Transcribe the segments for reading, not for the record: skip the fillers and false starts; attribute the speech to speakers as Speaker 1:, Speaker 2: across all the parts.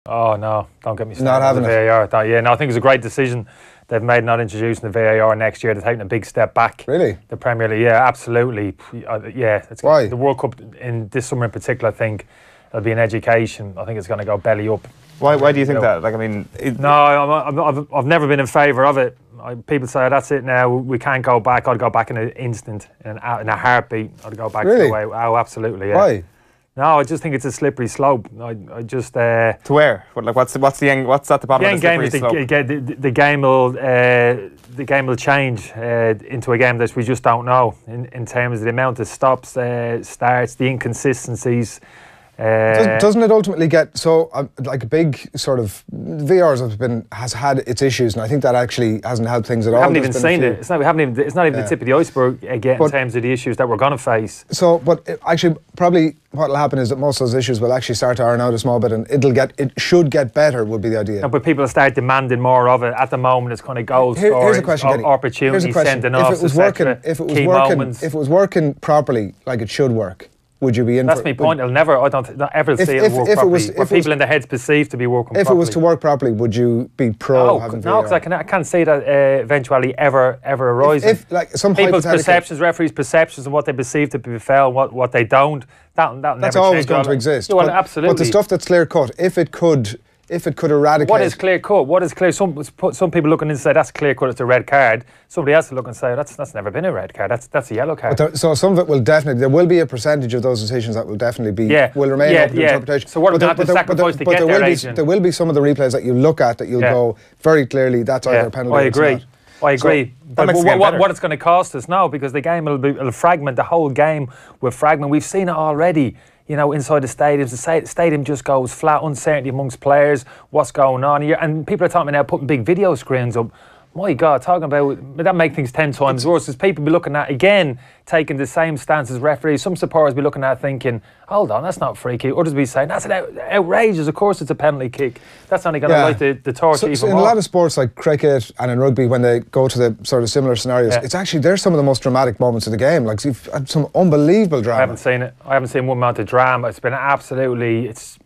Speaker 1: Oh no, don't get me started.
Speaker 2: Not having
Speaker 1: the VAR. I think it was a great decision they've made not introducing the VAR next year. They're taking a big step back.
Speaker 2: Really?
Speaker 1: The Premier League, yeah, absolutely.
Speaker 2: Why?
Speaker 1: The World Cup in this summer in particular, I think it'll be an education. I think it's going to go belly up.
Speaker 3: Why do you think that? Like, I mean,
Speaker 1: I've never been in favour of it. People say, that's it now, we can't go back. I'd go back in an instant, in a heartbeat. I'd go back to the way. Oh, absolutely, yeah.
Speaker 2: Why?
Speaker 1: No, I just think it's a slippery slope. I just to
Speaker 3: where? What's at the bottom of the slippery slope?
Speaker 1: The game will change into a game that we just don't know in terms of the amount of stops, starts, the inconsistencies.
Speaker 2: Doesn't it ultimately get so like a big sort of VAR has had its issues, and I think that actually hasn't helped things at all.
Speaker 1: We haven't even seen it. It's not even the tip of the iceberg again in terms of the issues that we're going to face.
Speaker 2: So, but actually, probably what will happen is that most of those issues will actually start to iron out a small bit, and it should get better. Would be the idea.
Speaker 1: No, but people will start demanding more of it. At the moment, it's kind of goal scoring, opportunity, sending off.
Speaker 2: If it was working properly, like it should work, would you be in?
Speaker 1: That's my point. I don't ever see it work properly. If people in their heads perceived to be working properly.
Speaker 2: If it was to work properly, would you be pro having VAR?
Speaker 1: No, because I can't see that eventually ever arising.
Speaker 2: If like some
Speaker 1: people's perceptions, referees' perceptions of what they perceive to be foul, what they don't, that'll never change.
Speaker 2: That's always going to exist.
Speaker 1: Yeah, well, absolutely.
Speaker 2: But the stuff that's clear cut, if it could eradicate.
Speaker 1: What is clear cut? What is clear? Some people looking in and say that's clear cut. It's a red card. Somebody else will look and say that's never been a red card. That's a yellow card.
Speaker 2: So some of it will definitely. There will be a percentage of those decisions that will definitely be. Will remain open to interpretation.
Speaker 1: So what about the sacrifice to get there, Adrian?
Speaker 2: There will be some of the replays that you look at that you'll go very clearly. That's either a penalty.
Speaker 1: I agree. I agree.
Speaker 3: So
Speaker 1: but what it's going to cost us now, because the game will fragment. The whole game will fragment. We've seen it already. You know, inside the stadiums, the stadium just goes flat, uncertainty amongst players, what's going on here. And people are talking now putting big video screens up. My God, talking about, that make things 10 times worse. As people be looking at, again, taking the same stance as referees. Some supporters be looking at thinking, hold on, that's not a free kick. Others be saying, that's outrageous. Of course it's a penalty kick. That's only going to light the torch even more.
Speaker 2: In a lot of sports like cricket and in rugby, when they go to the sort of similar scenarios, it's actually, there's some of the most dramatic moments of the game. Like, you've had some unbelievable drama.
Speaker 1: I haven't seen it. I haven't seen one amount of drama. It's been absolutely, it's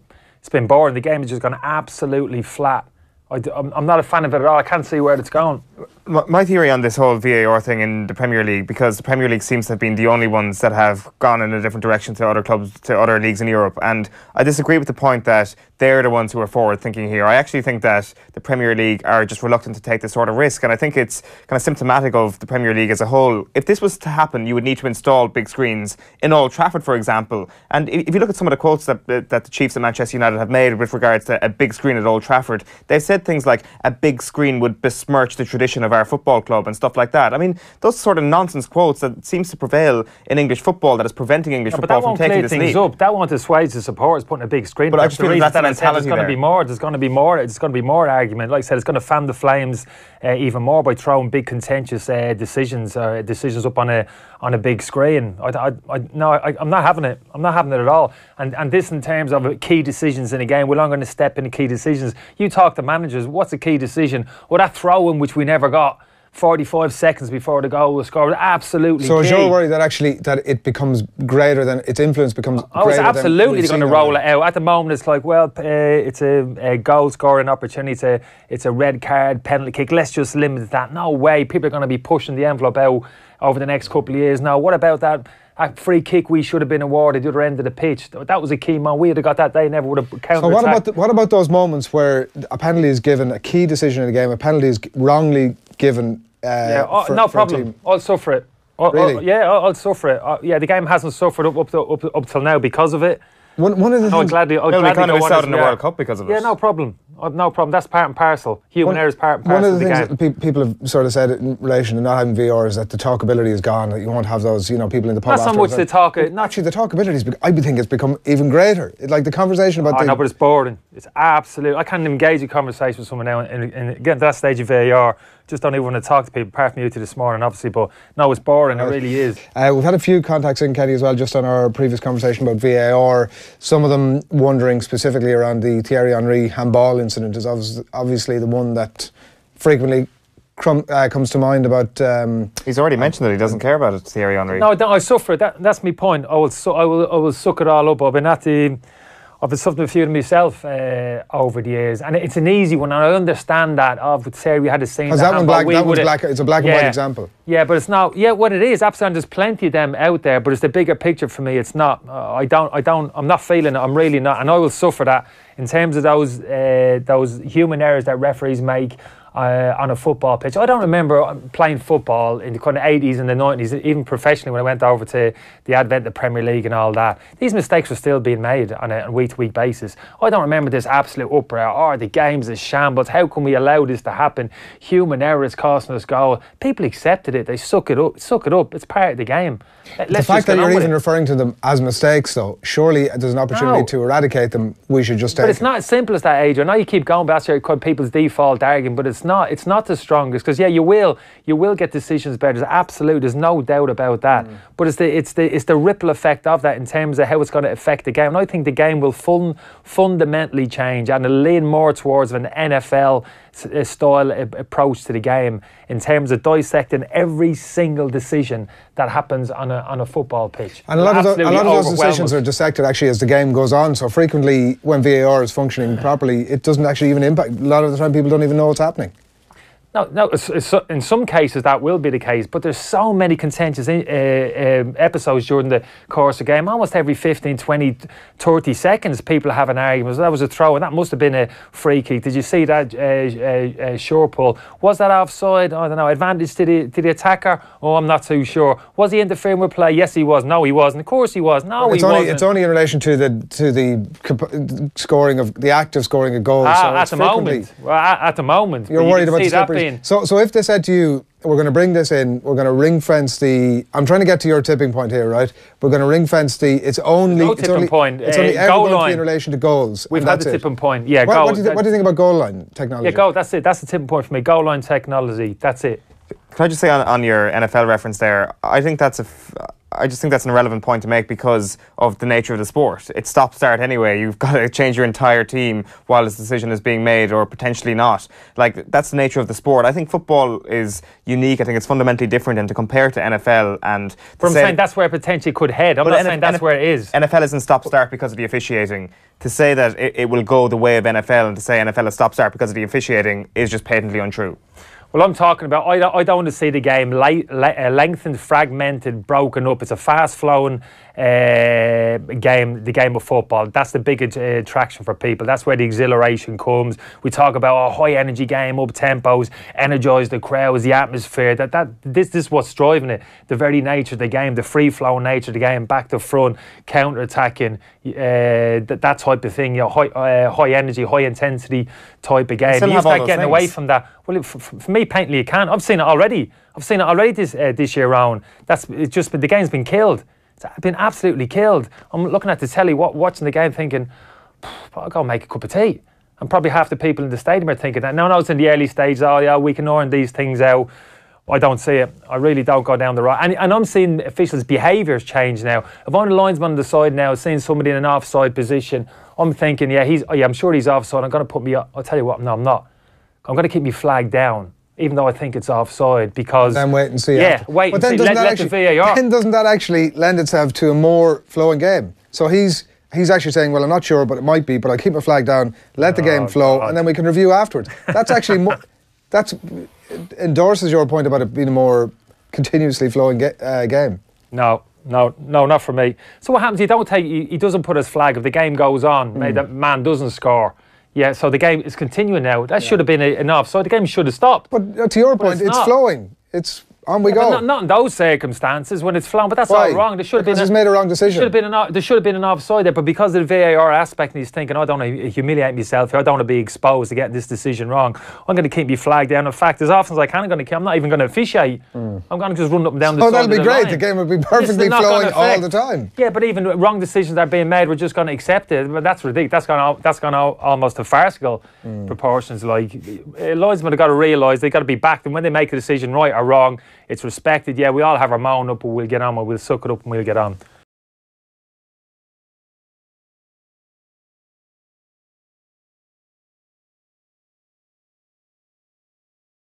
Speaker 1: been boring. The game has just gone absolutely flat. I'm not a fan of it at all. I can't see where it's going.
Speaker 3: My theory on this whole VAR thing in the Premier League, because the Premier League seems to have been the only ones that have gone in a different direction to other clubs, to other leagues in Europe, and I disagree with the point that they're the ones who are forward thinking here. I actually think that the Premier League are just reluctant to take this sort of risk, and I think it's kind of symptomatic of the Premier League as a whole. If this was to happen, you would need to install big screens in Old Trafford, for example, and if you look at some of the quotes that the Chiefs at Manchester United have made with regards to a big screen at Old Trafford, they've said things like a big screen would besmirch the tradition of our football club and stuff like that. I mean, those sort of nonsense quotes that seems to prevail in English football, that is preventing English football from taking this lead.
Speaker 1: That won't assuage the supporters putting a big screen.
Speaker 3: But I just feel that's the mentality there.
Speaker 1: There's going to be more argument. Like I said, it's going to fan the flames even more by throwing big contentious decisions up on a big screen. I'm not having it. I'm not having it at all. And this in terms of key decisions in a game, we're not going to step into key decisions. You talk to managers, what's a key decision? Well, that throw-in which we never got 45 seconds before the goal was scored, absolutely
Speaker 2: So
Speaker 1: key.
Speaker 2: is your worry that actually that it becomes greater than, its influence becomes greater
Speaker 1: it's absolutely
Speaker 2: than
Speaker 1: going to roll it out. At the moment it's like, well, it's a goal scoring opportunity, it's a red card, penalty kick, let's just limit that. No way, people are going to be pushing the envelope out over the next couple of years. Now, what about that free kick we should have been awarded the other end of the pitch? That was a key moment. We would have got that, they never would have counter-attacked.
Speaker 2: So what about those moments where a penalty is given, a key decision in a game, a penalty is wrongly given
Speaker 1: no problem. I'll suffer it.
Speaker 2: Really?
Speaker 1: I'll suffer it. The game hasn't suffered up till now because of it.
Speaker 2: One of the things...
Speaker 1: I'll gladly
Speaker 3: we kind of missed out in the World Cup because of it.
Speaker 1: Yeah, no problem. No problem. That's part and parcel. Human error is part and parcel
Speaker 2: of the
Speaker 1: game.
Speaker 2: One of the things that people have sort of said in relation to not having VAR is that the talkability is gone, that you won't have those, people in the pub.
Speaker 1: Not so much the talk.
Speaker 2: Actually, the talkability I think it's become even greater. Like the conversation about...
Speaker 1: No, but it's boring. It's absolute. I can't engage in conversation with someone now and get to that stage of VAR. Just don't even want to talk to people, apart from you two this morning, obviously. But no, it's boring. It really is.
Speaker 2: We've had a few contacts in, Kenny, as well, just on our previous conversation about VAR. Some of them wondering specifically around the Thierry Henry handball incident is obviously the one that frequently comes to mind about...
Speaker 3: He's already mentioned that he doesn't care about it, Thierry Henry.
Speaker 1: No, I suffer it. That's my point. I will suck it all up. I've been something a few to myself over the years, and it's an easy one. And I understand that. With Sarah, we had a scene.
Speaker 2: Because that one's black. It's a black and white example.
Speaker 1: Yeah, but it's not. Yeah, what it is, absolutely. There's plenty of them out there, but it's the bigger picture for me. It's not. I'm not feeling it. I'm really not, and I will suffer that in terms of those human errors that referees make. On a football pitch. I don't remember playing football in the kind of 80s and the 90s, even professionally when I went over to the advent of the Premier League and all that. These mistakes were still being made on a week-to-week basis. I don't remember this absolute uproar. The game's a shambles. How can we allow this to happen? Human error is costing us goal. People accepted it. They suck it up. It's part of the game.
Speaker 2: The fact that you're even referring to them as mistakes, though, surely there's an opportunity to eradicate them. We should just take
Speaker 1: But it's not as simple as that, Adrian. I know you keep going back to people's default argument, but it's not the strongest, because you will get decisions better. There's no doubt about that. But it's the ripple effect of that in terms of how it's going to affect the game. And I think the game will fundamentally change, and it'll lean more towards an NFL style approach to the game in terms of dissecting every single decision that happens on a football pitch.
Speaker 2: And a lot of those decisions are dissected actually as the game goes on. So frequently when VAR is functioning properly, it doesn't actually even impact. A lot of the time people don't even know what's happening.
Speaker 1: No, in some cases that will be the case, but there's so many contentious episodes during the course of the game. Almost every 15, 20, 30 seconds people have an argument. So that was a throw, and that must have been a free kick. Did you see that short pull? Was that offside? I don't know. Advantage to the attacker? Oh, I'm not too sure. Was he interfering with play? Yes, he was. No, he wasn't. Of course he was. No, he wasn't.
Speaker 2: It's only in relation to the scoring of the act of scoring a goal.
Speaker 1: At the moment.
Speaker 2: You're worried about the slippery. So if they said to you, we're going to bring this in, we're going to ring fence I'm trying to get to your tipping point here, right? We're going to ring fence it's only ever going to be in relation to goals.
Speaker 1: We've had the tipping point. Yeah,
Speaker 2: what do you think about goal line technology?
Speaker 1: Yeah, that's it. That's the tipping point for me. Goal line technology. That's it.
Speaker 3: Can I just say on your NFL reference there, I just think that's an irrelevant point to make because of the nature of the sport. It's stop-start anyway. You've got to change your entire team while this decision is being made, or potentially not. Like, that's the nature of the sport. I think football is unique. I think it's fundamentally different, and to compare to NFL and...
Speaker 1: But I'm saying that's where it potentially could head. I'm not saying that's where it is.
Speaker 3: NFL isn't stop-start because of the officiating. To say that it will go the way of NFL and to say NFL is stop-start because of the officiating is just patently untrue.
Speaker 1: Well, I'm talking about, I don't want to see the game lengthened, fragmented, broken up. It's a fast-flowing game, the game of football. That's the big attraction for people. That's where the exhilaration comes. We talk about a high-energy game, up-tempos, energise the crowds, the atmosphere. This is what's driving it. The very nature of the game, the free-flowing nature of the game, back to front, counter-attacking, that type of thing. High-energy, high-intensity type of game. You start getting away from that. Well, for me, painfully, you can't. I've seen it already. This year round. The game's been killed. It's been absolutely killed. I'm looking at the telly, watching the game, thinking, I'll go make a cup of tea. And probably half the people in the stadium are thinking that. Now it's in the early stages. Oh yeah, we can iron these things out. I don't see it. I really don't go down the road. And I'm seeing officials' behaviours change now. If I'm a linesman on the side now, seeing somebody in an offside position, I'm thinking, I'm sure he's offside. I'm going to put me. I'll tell you what. No, I'm not. I'm going to keep me flag down, even though I think it's offside, because...
Speaker 2: Then wait and see.
Speaker 1: Yeah, wait and see. Let the VAR...
Speaker 2: Then doesn't that actually lend itself to a more flowing game? So he's actually saying, well, I'm not sure, but it might be, but I'll keep my flag down, let the game flow, and then we can review afterwards. That's actually more... That endorses your point about it being a more continuously flowing game.
Speaker 1: No, not for me. So what happens? He doesn't put his flag. If the game goes on, the man doesn't score. Yeah, so the game is continuing now. That should have been an offside. The game should have stopped.
Speaker 2: But to your point, it's flowing. It's on we go.
Speaker 1: Not in those circumstances when it's flowing. But that's all wrong. There should have been.
Speaker 2: He's made a wrong decision.
Speaker 1: There should have been an offside there. But because of the VAR aspect, and he's thinking, I don't want to humiliate myself here. I don't want to be exposed to getting this decision wrong. I'm going to keep my flag down. In fact, as often as I can, I'm not even going to officiate. I'm going to just run up and down the side.
Speaker 2: Oh, that'll be great.
Speaker 1: Line.
Speaker 2: The game would be perfectly flowing all the time.
Speaker 1: Yeah, but even wrong decisions are being made. We're just going to accept it. But that's ridiculous. That's gone almost to farcical proportions. Like linesmen have got to realise they've got to be backed, and when they make a decision right or wrong, it's respected. Yeah, we all have our moan up, but we'll get on. We'll suck it up and we'll get on.